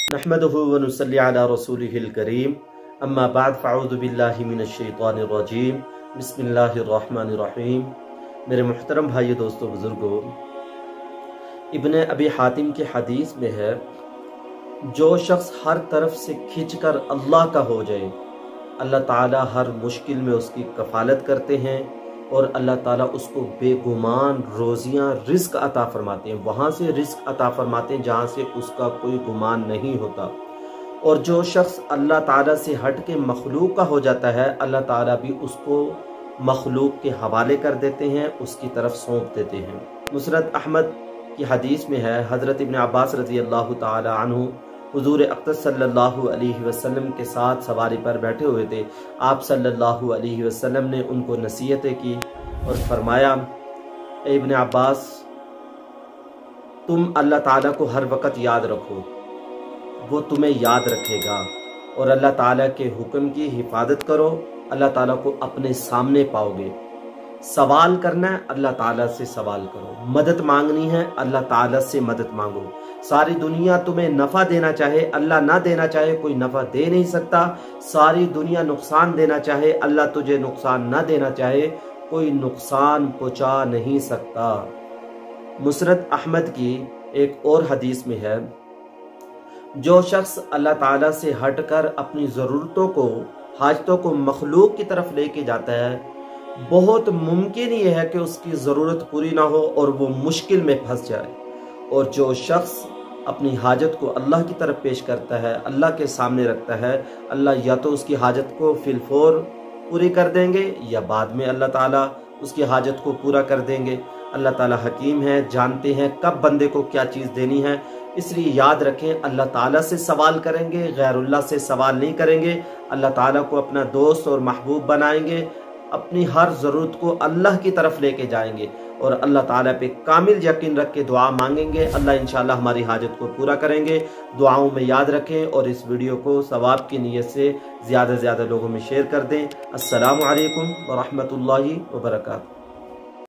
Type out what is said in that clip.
नहमदुहु व नुसल्ली अला रसूलिहिल करीम अम्मा बाद फ़अऊज़ु बिल्लाहि मिनश शैतानिर रजीम बिस्मिल्लाहिर रहमानिर रहीम। मेरे मुहतरम भाइयों, दोस्तों, बुज़ुर्गों, इब्ने अबी हातिम की हदीस में है, जो शख्स हर तरफ से खिंचकर अल्लाह का हो जाए, अल्लाह ताला हर मुश्किल में उसकी कफ़ालत करते हैं और अल्लाह ताला उसको बेगुमान रोज़ियाँ रिज़्क़ अता फरमाते हैं। वहाँ से रिज़्क़ अता फरमाते हैं जहाँ से उसका कोई गुमान नहीं होता। और जो शख्स अल्लाह ताला से हट के मखलूक का हो जाता है, अल्लाह ताला भी उसको मखलूक के हवाले कर देते हैं, उसकी तरफ सौंप देते हैं। मुसनद अहमद की हदीस में है, हज़रत इब्न अब्बास रज़ी अल्लाह ताला अन्हु हुज़ूर अक़दस सल्लल्लाहु अलैहि वसल्लम के साथ सवारी पर बैठे हुए थे। आप सल्लल्लाहु अलैहि वसल्लम ने उनको नसीहतें की और फरमाया, इब्न अब्बास, तुम अल्लाह ताला को हर वक़्त याद रखो, वो तुम्हें याद रखेगा। और अल्लाह ताला के हुक्म की हिफाजत करो, अल्लाह ताला को अपने सामने पाओगे। सवाल करना है, अल्लाह ताला से सवाल करो। मदद मांगनी है, अल्लाह ताला से मदद मांगो। सारी दुनिया तुम्हें नफ़ा देना चाहे, अल्लाह ना देना चाहे, कोई नफ़ा दे नहीं सकता। सारी दुनिया नुकसान देना चाहे, अल्लाह तुझे नुकसान ना देना चाहे, कोई नुकसान पहुँचा नहीं सकता। मुसनद अहमद की एक और हदीस में है, जो शख्स अल्लाह ताला से हटकर अपनी ज़रूरतों को, हाजतों को मखलूक की तरफ लेके जाता है, बहुत मुमकिन ये है कि उसकी ज़रूरत पूरी ना हो और वो मुश्किल में फंस जाए। और जो शख्स अपनी हाजत को अल्लाह की तरफ पेश करता है, अल्लाह के सामने रखता है, अल्लाह या तो उसकी हाजत को फिलफौर पूरी कर देंगे या बाद में अल्लाह ताला उसकी हाजत को पूरा कर देंगे। अल्लाह ताला हकीम है, जानते हैं कब बंदे को क्या चीज़ देनी है। इसलिए याद रखें, अल्लाह ताला से सवाल करेंगे, गैरुल्लाह से सवाल नहीं करेंगे। अल्लाह ताला को अपना दोस्त और महबूब बनाएंगे, अपनी हर ज़रूरत को अल्लाह की तरफ लेके जाएंगे और अल्लाह ताला पे कामिल यकीन रख के दुआ मांगेंगे। अल्लाह इंशाअल्लाह हमारी हाजत को पूरा करेंगे। दुआओं में याद रखें और इस वीडियो को सवाब की नीयत से ज़्यादा से ज़्यादा लोगों में शेयर कर दें। अस्सलामु अलैकुम व रहमतुल्लाहि व बरकातहू।